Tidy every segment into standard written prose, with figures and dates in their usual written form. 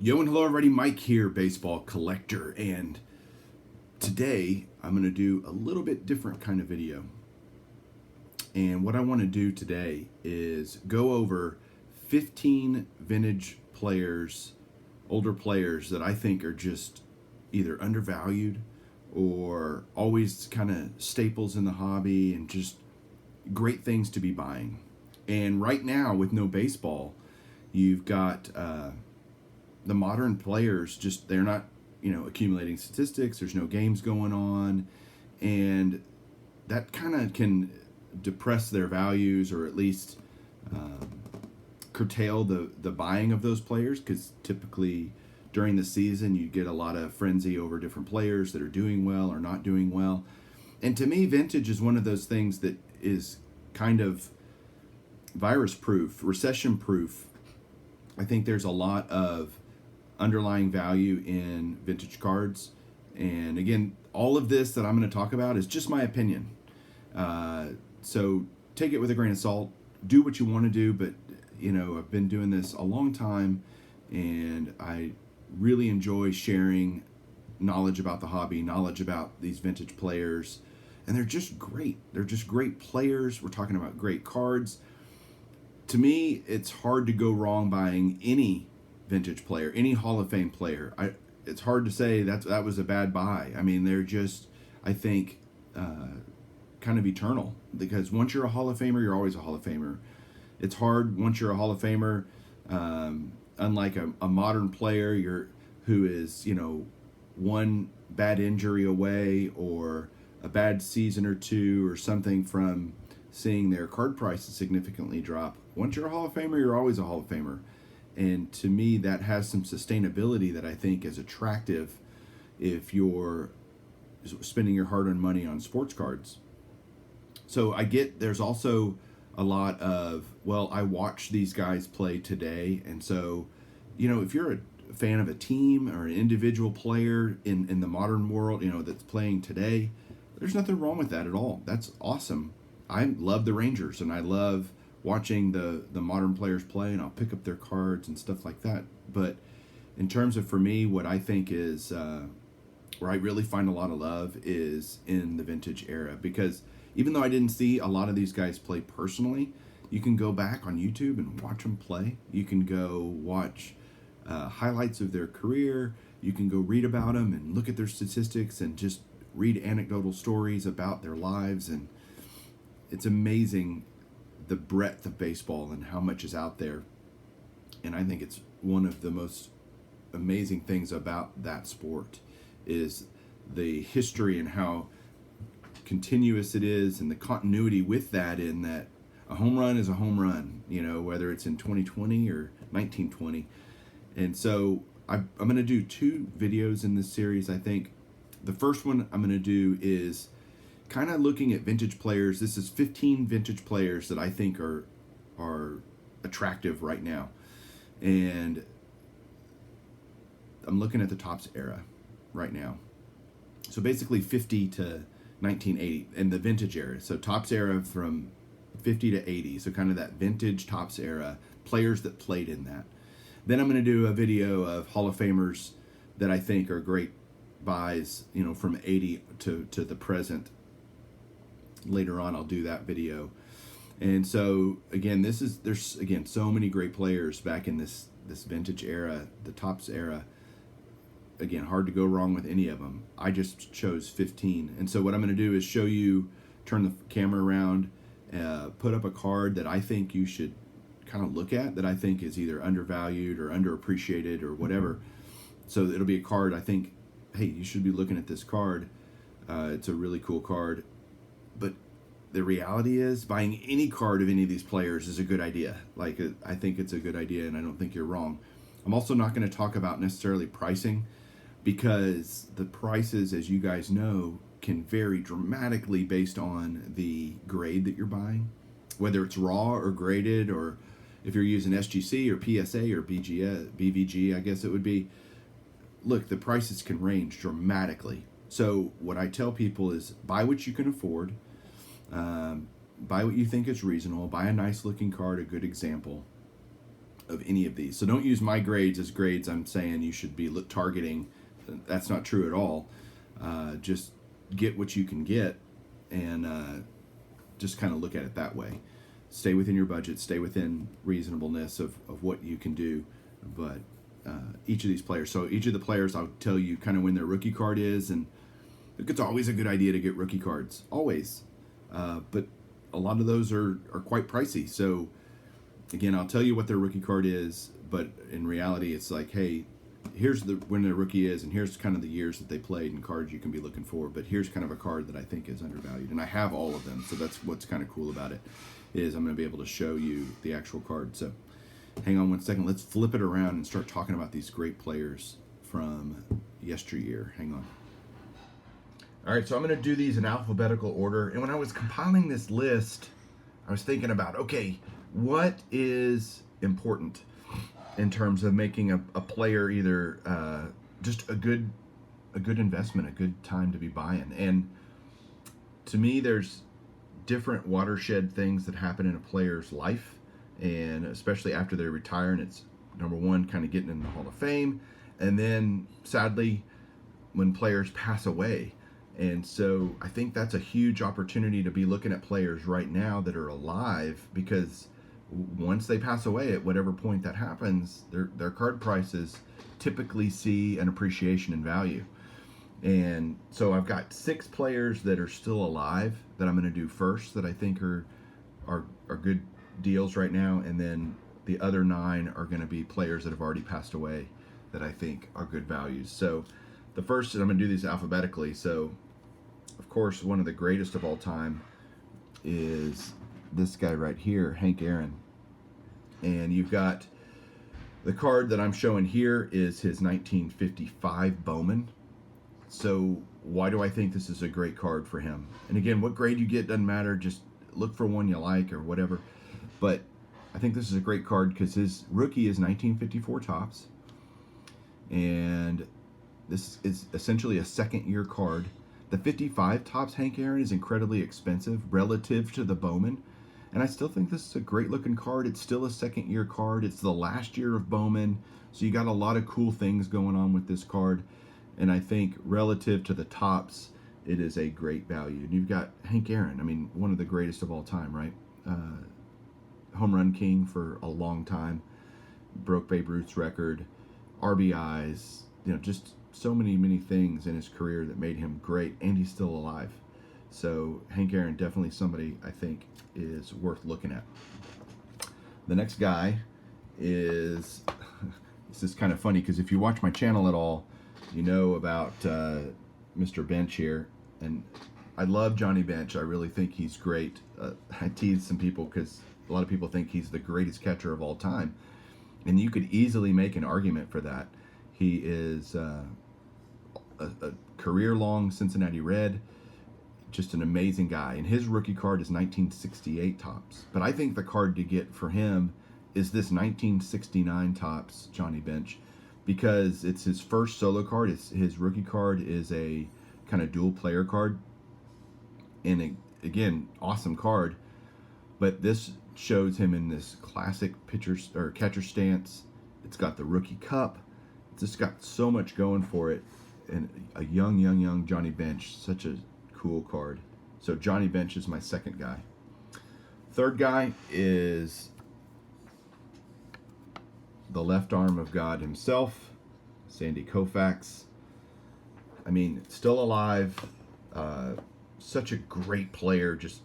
Yo and hello everybody, Mike here, baseball collector, and today I'm going to do a little bit different kind of video. And what I want to do today is go over 15 vintage players, older players that I think are just either undervalued or always kind of staples in the hobby and just great things to be buying. And right now with no baseball, you've got the modern players, just they're not accumulating statistics. There's no games going on, and that kind of can depress their values, or at least curtail the buying of those players, because typically during the season you get a lot of frenzy over different players that are doing well or not doing well. And to me, vintage is one of those things that is kind of virus proof, recession proof. I think there's a lot of underlying value in vintage cards. And again, all of this that I'm going to talk about is just my opinion. So take it with a grain of salt. Do what you want to do, but I've been doing this a long time, and I really enjoy sharing knowledge about the hobby, knowledge about these vintage players, and they're just great. They're just great players. We're talking about great cards. To me, it's hard to go wrong buying any vintage player, any Hall of Fame player. It's hard to say that was a bad buy. I mean, they're just, I think, kind of eternal, because once you're a Hall of Famer, you're always a Hall of Famer. It's hard once you're a Hall of Famer, unlike a modern player who is one bad injury away or a bad season or two or something from seeing their card prices significantly drop. Once you're a Hall of Famer, you're always a Hall of Famer. And to me, that has some sustainability that I think is attractive if you're spending your hard-earned money on sports cards. So I get there's also a lot of, well, I watch these guys play today. And so, if you're a fan of a team or an individual player in the modern world, that's playing today, there's nothing wrong with that at all. That's awesome. I love the Rangers, and I love watching the modern players play, and I'll pick up their cards and stuff like that. But in terms of, for me, what I think is where I really find a lot of love is in the vintage era, because even though I didn't see a lot of these guys play personally, you can go back on YouTube and watch them play. You can go watch highlights of their career. You can go read about them and look at their statistics and just read anecdotal stories about their lives. And it's amazing the breadth of baseball and how much is out there. And I think it's one of the most amazing things about that sport is the history and how continuous it is, and the continuity with that, in that a home run is a home run, whether it's in 2020 or 1920. And so I'm going to do 2 videos in this series. I think the first one I'm going to do is kind of looking at vintage players. This is 15 vintage players that I think are attractive right now. And I'm looking at the Topps era right now. So basically 50 to 1980 and the vintage era. So Topps era from 50 to 80. So kind of that vintage Topps era, players that played in that. Then I'm going to do a video of Hall of Famers that I think are great buys, from 80 to the present. Later on, I'll do that video. And so again, there's again so many great players back in this vintage era, the Topps era. Again, hard to go wrong with any of them. I just chose 15. And so what I'm going to do is show you, turn the camera around, put up a card that I think you should kind of look at, that I think is either undervalued or underappreciated or whatever. So it'll be a card I think, hey, you should be looking at this card. It's a really cool card. But the reality is, buying any card of any of these players is a good idea. I think it's a good idea, and I don't think you're wrong. I'm also not going to talk about necessarily pricing, because the prices, as you guys know, can vary dramatically based on the grade that you're buying, whether it's raw or graded, or if you're using SGC or PSA or BVG, I guess it would be. Look, the prices can range dramatically. So what I tell people is buy what you can afford, buy what you think is reasonable, buy a nice looking card, a good example, of any of these. So don't use my grades as grades I'm saying you should be targeting. That's not true at all. Just get what you can get, and just kind of look at it that way. Stay within your budget, stay within reasonableness of what you can do. But each of these players, so each of the players, I'll tell you kind of when their rookie card is, and it's always a good idea to get rookie cards, always. But a lot of those are quite pricey. So again, I'll tell you what their rookie card is, but in reality, it's like, hey, here's when their rookie is, and here's kind of the years that they played and cards you can be looking for. But here's kind of a card that I think is undervalued, and I have all of them. So that's what's kind of cool about it, is I'm going to be able to show you the actual card. So hang on one second. Let's flip it around and start talking about these great players from yesteryear. Hang on. All right, so I'm going to do these in alphabetical order. And when I was compiling this list, I was thinking about, okay, what is important in terms of making a player either just a good investment, a good time to be buying. And to me, there's different watershed things that happen in a player's life, and especially after they retire. And it's, number one, kind of getting in the Hall of Fame, and then sadly when players pass away. And so I think that's a huge opportunity to be looking at players right now that are alive, because once they pass away, at whatever point that happens, their card prices typically see an appreciation in value. And so I've got 6 players that are still alive that I'm going to do first, that I think are good deals right now, and then the other 9 are going to be players that have already passed away that I think are good values. So the first, and I'm going to do these alphabetically. So of course, one of the greatest of all time is this guy right here, Hank Aaron. And you've got the card that I'm showing here is his 1955 Bowman. So why do I think this is a great card for him? And again, what grade you get doesn't matter. Just look for one you like or whatever. But I think this is a great card because his rookie is 1954 Topps. And this is essentially a second-year card. The 55 Topps Hank Aaron is incredibly expensive relative to the Bowman. And I still think this is a great-looking card. It's still a second-year card. It's the last year of Bowman. So you got a lot of cool things going on with this card. And I think relative to the Topps, it is a great value. And you've got Hank Aaron. I mean, one of the greatest of all time, right? Home run king for a long time. Broke Babe Ruth's record. RBIs. You know, just so many things in his career that made him great, and he's still alive. So Hank Aaron, definitely somebody I think is worth looking at. The next guy is, this is kind of funny because if you watch my channel at all, you know about Mr. Bench here, and I love Johnny Bench. I really think he's great. I tease some people because a lot of people think he's the greatest catcher of all time, and you could easily make an argument for that. He is a career-long Cincinnati Red, just an amazing guy. And his rookie card is 1968 Topps. But I think the card to get for him is this 1969 Topps Johnny Bench, because it's his first solo card. His rookie card is a kind of dual player card. And again, awesome card. But this shows him in this classic pitcher or catcher stance. It's got the rookie cup. It's just got so much going for it. And a young Johnny Bench, such a cool card. So Johnny Bench is my second guy. Third guy is the left arm of God himself, Sandy Koufax. I mean, still alive, such a great player, just,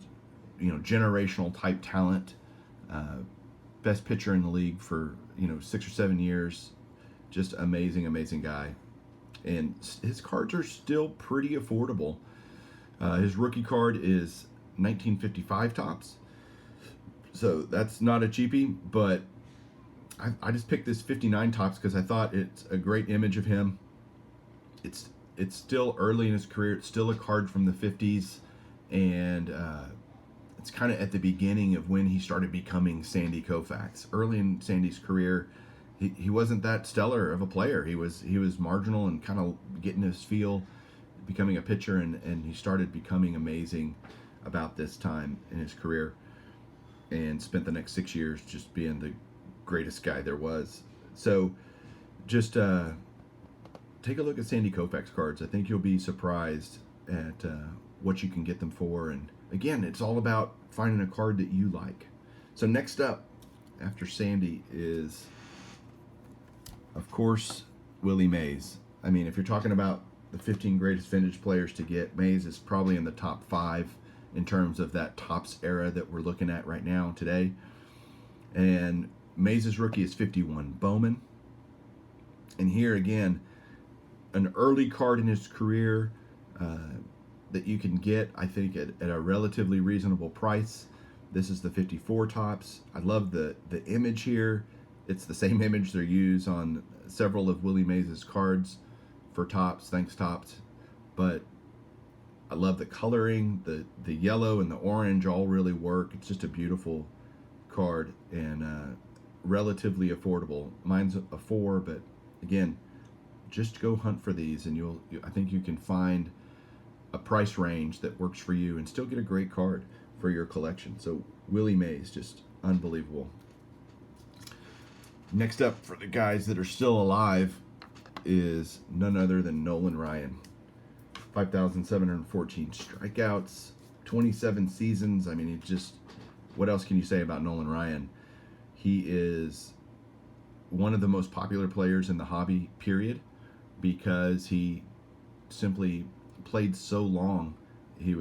you know, generational type talent, best pitcher in the league for, 6 or 7 years, just amazing guy. And his cards are still pretty affordable. His rookie card is 1955 Topps. So that's not a cheapie, but I just picked this 59 Topps because I thought it's a great image of him. It's still early in his career. It's still a card from the 50s. And it's kind of at the beginning of when he started becoming Sandy Koufax. Early in Sandy's career, he wasn't that stellar of a player. He was marginal and kind of getting his feel, becoming a pitcher, and he started becoming amazing about this time in his career, and spent the next 6 years just being greatest guy there was. So just take a look at Sandy Koufax cards. I think you'll be surprised at what you can get them for. And again, it's all about finding a card that you like. So next up, after Sandy, is, of course, Willie Mays. I mean, if you're talking about the 15 greatest vintage players to get, Mays is probably in the top 5 in terms of that Topps era that we're looking at right now today. And Mays' rookie is 51 Bowman. And here again, an early card in his career that you can get, I think, at a relatively reasonable price. This is the 54 Topps. I love the image here. It's the same image they use on several of Willie Mays' cards for Topps. Thanks, Topps. But I love the coloring. The yellow and the orange all really work. It's just a beautiful card and relatively affordable. Mine's a 4, but again, just go hunt for these, and I think you can find a price range that works for you and still get a great card for your collection. So Willie Mays, just unbelievable. Next up for the guys that are still alive is none other than Nolan Ryan. 5,714 strikeouts, 27 seasons. I mean, what else can you say about Nolan Ryan? He is one of the most popular players in the hobby, period, because he simply played so long. He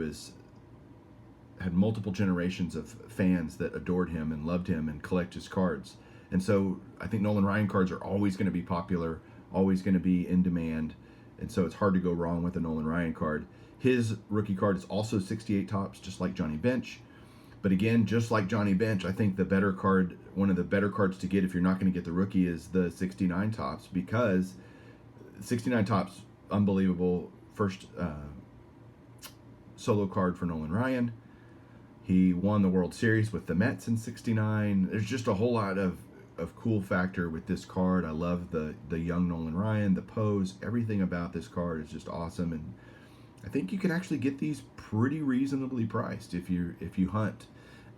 had multiple generations of fans that adored him and loved him and collect his cards. And so I think Nolan Ryan cards are always going to be popular, always going to be in demand. And so it's hard to go wrong with a Nolan Ryan card. His rookie card is also 68 Topps, just like Johnny Bench. But again, just like Johnny Bench, I think the better card, one of the better cards to get if you're not going to get the rookie, is the 69 Topps, because 69 Topps, unbelievable. First solo card for Nolan Ryan. He won the World Series with the Mets in 69. There's just a whole lot of cool factor with this card. I love the young Nolan Ryan, the pose, everything about this card is just awesome. And I think you can actually get these pretty reasonably priced if you hunt.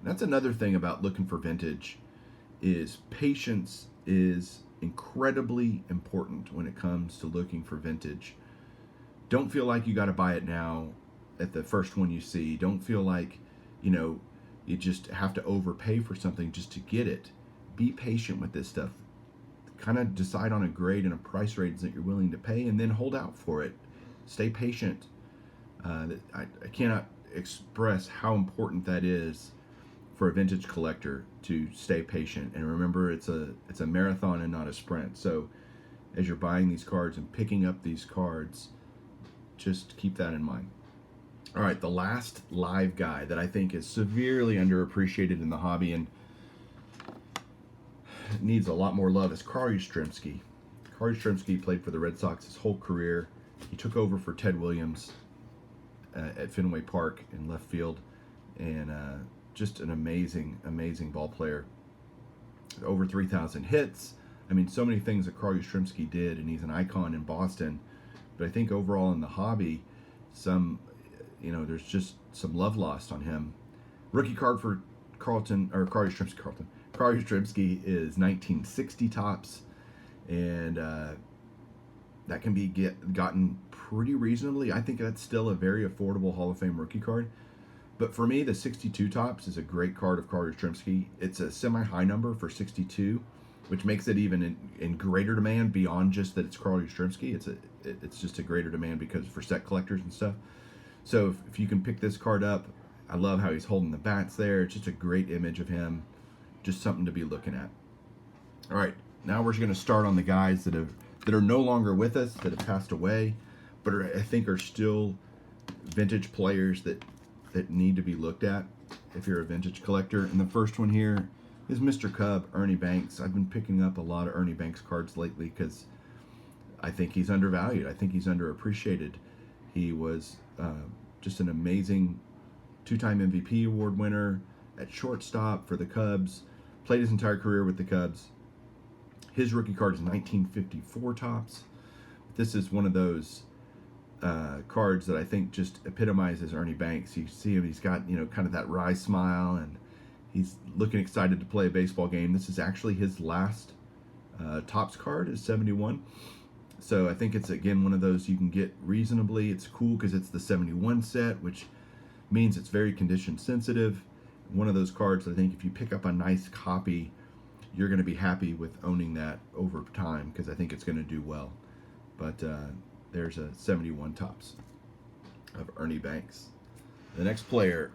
And that's another thing about looking for vintage, is patience is incredibly important when it comes to looking for vintage. Don't feel like you got to buy it now at the first one you see. Don't feel like, you just have to overpay for something just to get it. Be patient with this stuff. Kind of decide on a grade and a price range that you're willing to pay, and then hold out for it. Stay patient. I cannot express how important that is for a vintage collector, to stay patient. And remember, it's a marathon and not a sprint. So as you're buying these cards and picking up these cards, just keep that in mind. All right, the last live guy that I think is severely underappreciated in the hobby and needs a lot more love is Carl Yastrzemski. Carl Yastrzemski played for the Red Sox his whole career. He took over for Ted Williams at Fenway Park in left field, and just an amazing ball player. Over 3,000 hits. I mean, so many things that Carl Yastrzemski did, and he's an icon in Boston. But I think overall in the hobby, there's just some love lost on him. Rookie card for Carl Yastrzemski is 1960 Topps, and that can be gotten pretty reasonably. I think that's still a very affordable Hall of Fame rookie card. But for me, the 62 Topps is a great card of Carl Yastrzemski. It's a semi-high number for 62, which makes it even in greater demand beyond just that it's Carl Yastrzemski. It's just a greater demand because for set collectors and stuff. So if you can pick this card up, I love how he's holding the bats there. It's just a great image of him. Just something to be looking at. All right, now we're going to start on the guys that are no longer with us, that have passed away, but I think are still vintage players that need to be looked at if you're a vintage collector. And the first one here is Mr. Cub, Ernie Banks. I've been picking up a lot of Ernie Banks cards lately because I think he's undervalued. I think he's underappreciated. He was just an amazing two-time MVP award winner at shortstop for the Cubs. Played his entire career with the Cubs. His rookie card is 1954 Topps. This is one of those cards that I think just epitomizes Ernie Banks. You see him, he's got kind of that wry smile, and He's looking excited to play a baseball game. This is actually his last Topps card, is 71. So I think it's, again, one of those you can get reasonably. It's cool because it's the 71 set, which means it's very condition sensitive. One of those cards, I think if you pick up a nice copy, you're going to be happy with owning that over time, because I think it's going to do well. But there's a 71 Topps of Ernie Banks. The next player,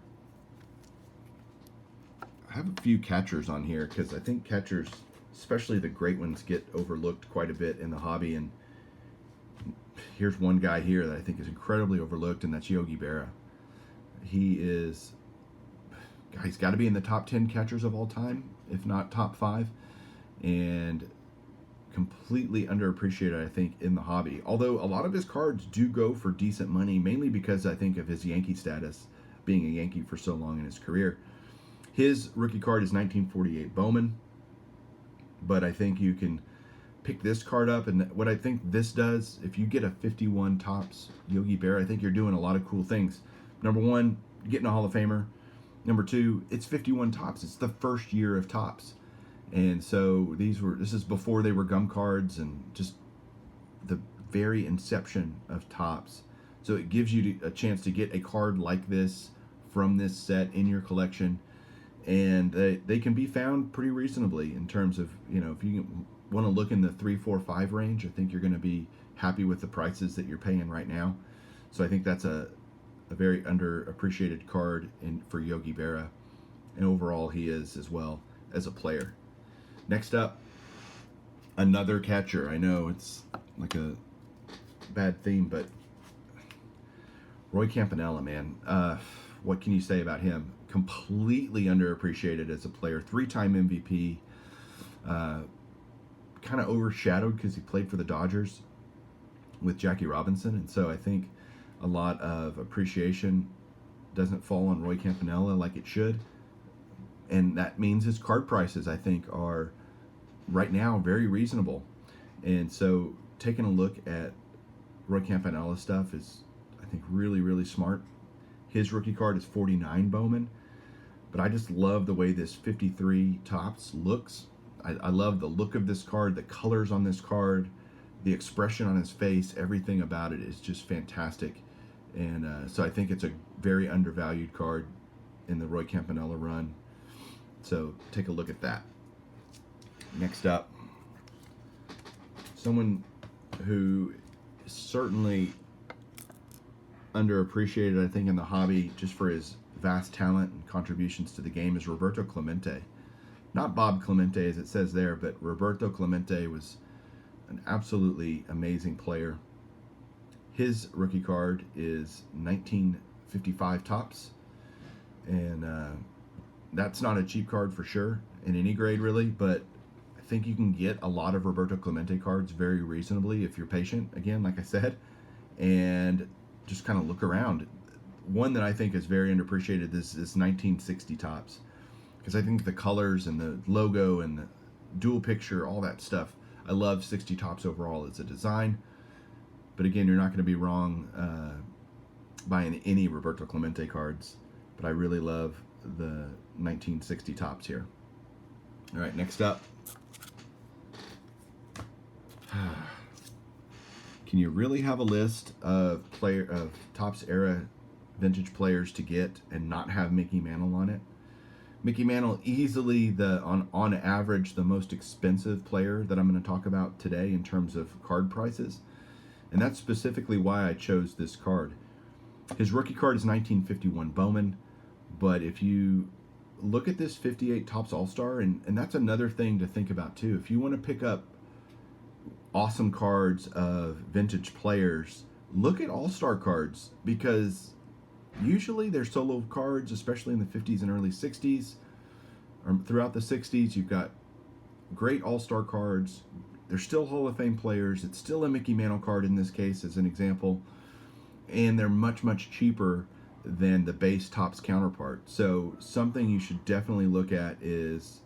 I have a few catchers on here because I think catchers, especially the great ones, get overlooked quite a bit in the hobby. And here's one guy here that I think is incredibly overlooked, and that's Yogi Berra. He's got to be in the top 10 catchers of all time, if not top 5, and completely underappreciated, I think, in the hobby. Although a lot of his cards do go for decent money, mainly because I think of his Yankee status, being a Yankee for so long in his career. His rookie card is 1948 Bowman, but I think you can pick this card up, and what I think this does, if you get a 51 Topps Yogi Berra, I think you're doing a lot of cool things. Number one, getting a Hall of Famer. Number two, it's 51 Topps. It's the first year of Topps. And so this is before they were gum cards, and just the very inception of Topps. So it gives you a chance to get a card like this from this set in your collection. And they can be found pretty reasonably in terms of, if you want to look in the 3, 4, 5 range, I think you're going to be happy with the prices that you're paying right now. So I think that's a very underappreciated card for Yogi Berra. And overall, he is as well as a player. Next up, another catcher. I know it's like a bad theme, but Roy Campanella, man. What can you say about him? Completely underappreciated as a player. 3-time MVP. Kind of overshadowed because he played for the Dodgers with Jackie Robinson. And so I think a lot of appreciation doesn't fall on Roy Campanella like it should. And that means his card prices, I think, are right now very reasonable. And so taking a look at Roy Campanella's stuff is, I think, really, really smart. His rookie card is 49 Bowman. But I just love the way this 53 Topps looks. I love the look of this card, the colors on this card, the expression on his face, everything about it is just fantastic. And so I think it's a very undervalued card in the Roy Campanella run. So take a look at that. Next up, someone who is certainly underappreciated, I think, in the hobby just for his vast talent and contributions to the game is Roberto Clemente. Not Bob Clemente as it says there, but Roberto Clemente was an absolutely amazing player. His rookie card is 1955 Topps, and that's not a cheap card for sure in any grade really, but I think you can get a lot of Roberto Clemente cards very reasonably if you're patient, again, like I said, and just kind of look around. One that I think is very underappreciated is this 1960 Topps, because I think the colors and the logo and the dual picture, all that stuff, I love 60 Topps overall as a design. But again, you're not going to be wrong buying any Roberto Clemente cards. But I really love the 1960 Topps here. All right, next up. Can you really have a list of Topps era vintage players to get and not have Mickey Mantle on it? Mickey Mantle, easily on average the most expensive player that I'm going to talk about today in terms of card prices. And that's specifically why I chose this card. His rookie card is 1951 Bowman, but if you look at this 58 Topps All-Star, and that's another thing to think about too. If you want to pick up awesome cards of vintage players, look at All-Star cards, because usually they're solo cards, especially in the 50s and early 60s, or throughout the 60s. You've got great All-Star cards. They're still Hall of Fame players. It's still a Mickey Mantle card in this case, as an example. And they're much, much cheaper than the base Topps counterpart. So something you should definitely look at is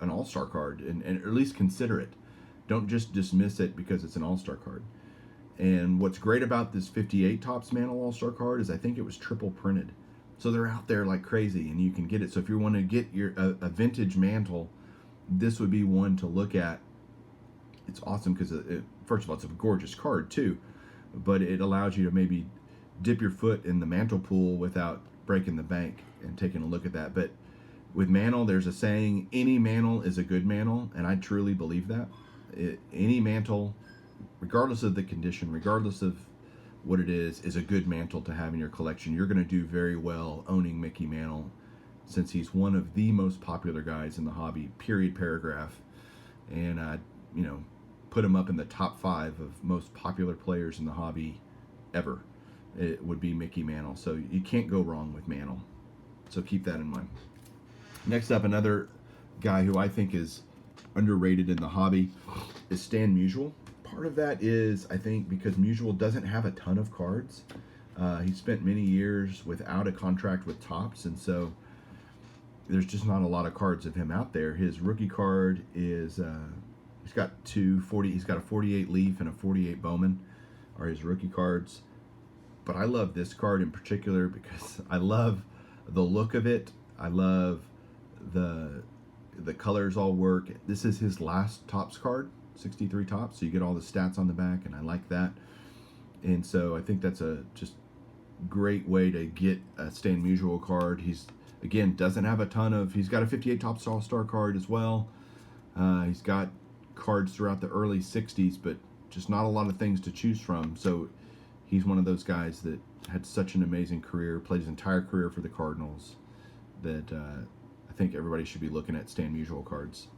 an All-Star card, and at least consider it. Don't just dismiss it because it's an All-Star card. And what's great about this 58 Topps Mantle All-Star card is I think it was triple printed. So they're out there like crazy, and you can get it. So if you want to get a vintage Mantle, this would be one to look at. It's awesome because, first of all, it's a gorgeous card too, but it allows you to maybe dip your foot in the Mantle pool without breaking the bank and taking a look at that. But with Mantle, there's a saying, any Mantle is a good Mantle, and I truly believe that. Any Mantle, regardless of the condition, regardless of what it is a good Mantle to have in your collection. You're going to do very well owning Mickey Mantle, since he's one of the most popular guys in the hobby, period, paragraph. And put him up in the top 5 of most popular players in the hobby ever. It would be Mickey Mantle. So you can't go wrong with Mantle. So keep that in mind. Next up, another guy who I think is underrated in the hobby is Stan Musial. Part of that is, I think, because Musial doesn't have a ton of cards. He spent many years without a contract with Topps, and so there's just not a lot of cards of him out there. His rookie card is he's got he's got a 48 Leaf and a 48 Bowman are his rookie cards. But I love this card in particular because I love the look of it. I love the colors all work. This is his last Topps card, 63 Topps, so you get all the stats on the back, and I like that. And so I think that's a just great way to get a Stan Musial card. He's, again, doesn't have a ton of, he's got a 58 Topps All-Star card as well. He's got cards throughout the early 60s, but just not a lot of things to choose from. So he's one of those guys that had such an amazing career, played his entire career for the Cardinals, that I think everybody should be looking at Stan Musial cards.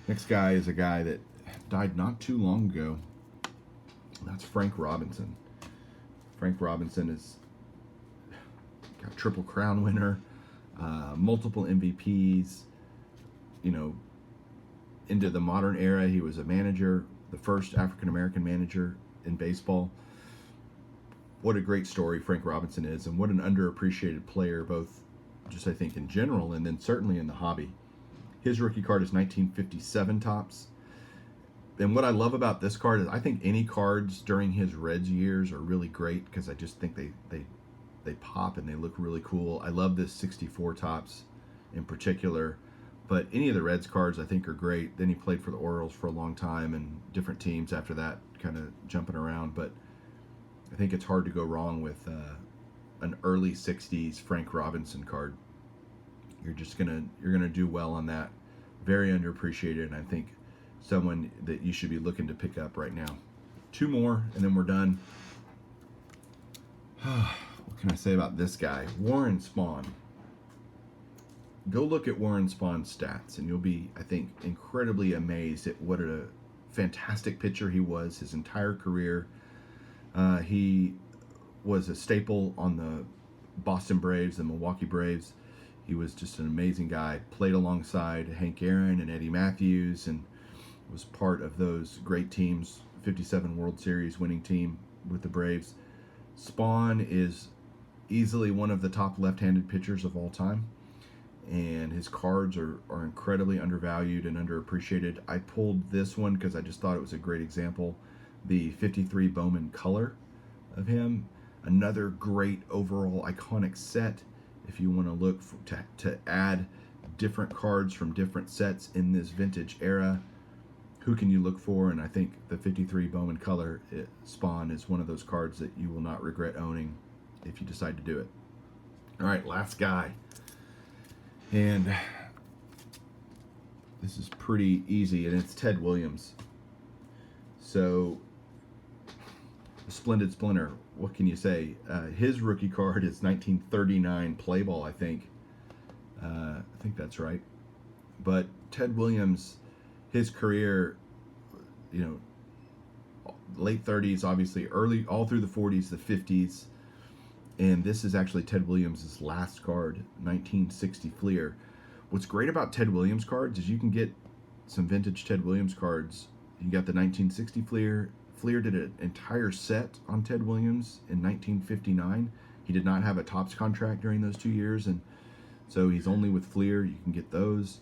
Next guy is a guy that died not too long ago. That's Frank Robinson. Frank Robinson is got Triple Crown winner, multiple MVPs. Into the modern era, he was a manager, the first African-American manager in baseball. What a great story Frank Robinson is, and what an underappreciated player, both just I think in general and then certainly in the hobby. His rookie card is 1957 Topps. And what I love about this card is I think any cards during his Reds years are really great because I just think they pop and they look really cool. I love this 64 Topps in particular, but any of the Reds cards I think are great. Then he played for the Orioles for a long time and different teams after that, kind of jumping around. But I think it's hard to go wrong with an early 60s Frank Robinson card. You're gonna do well on that. Very underappreciated, and I think someone that you should be looking to pick up right now. 2 more, and then we're done. What can I say about this guy? Warren Spahn. Go look at Warren Spahn's stats, and you'll be, I think, incredibly amazed at what a fantastic pitcher he was his entire career. He was a staple on the Boston Braves, the Milwaukee Braves. He was just an amazing guy. Played alongside Hank Aaron and Eddie Matthews, and was part of those great teams, 57 World Series winning team with the Braves. Spahn is easily one of the top left-handed pitchers of all time, and his cards are incredibly undervalued and underappreciated. I pulled this one because I just thought it was a great example. The 53 Bowman color of him. Another great overall iconic set. If you want to look to add different cards from different sets in this vintage era, who can you look for? And I think the 53 Bowman color Spahn is one of those cards that you will not regret owning if you decide to do it. All right, last guy. And this is pretty easy, and it's Ted Williams. So, a splendid splinter. What can you say? His rookie card is 1939 Play Ball, I think. I think that's right. But Ted Williams, his career, late 30s, obviously, early, all through the 40s, the 50s. And this is actually Ted Williams' last card, 1960 Fleer. What's great about Ted Williams cards is you can get some vintage Ted Williams cards. You got the 1960 Fleer. Fleer did an entire set on Ted Williams in 1959. He did not have a Topps contract during those 2 years, and so he's only with Fleer. You can get those.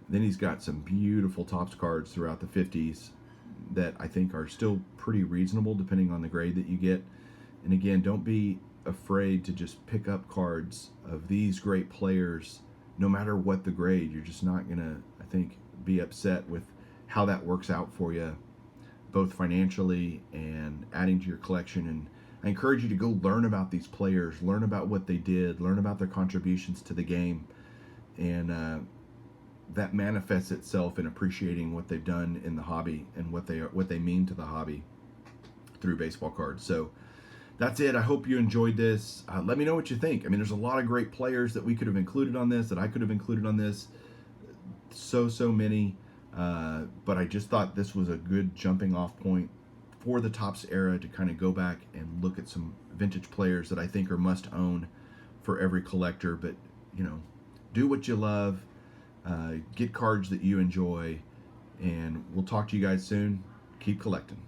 Then he's got some beautiful Topps cards throughout the 50s that I think are still pretty reasonable depending on the grade that you get. And again, don't be afraid to just pick up cards of these great players, no matter what the grade. You're just not going to, I think, be upset with how that works out for you, both financially and adding to your collection. And I encourage you to go learn about these players, learn about what they did, learn about their contributions to the game, and that manifests itself in appreciating what they've done in the hobby and what they mean to the hobby through baseball cards. So that's it. I hope you enjoyed this. Let me know what you think. I mean, there's a lot of great players that we could have included on this, that I could have included on this. So many. But I just thought this was a good jumping off point for the Topps era to kind of go back and look at some vintage players that I think are must own for every collector. But, do what you love. Get cards that you enjoy. And we'll talk to you guys soon. Keep collecting.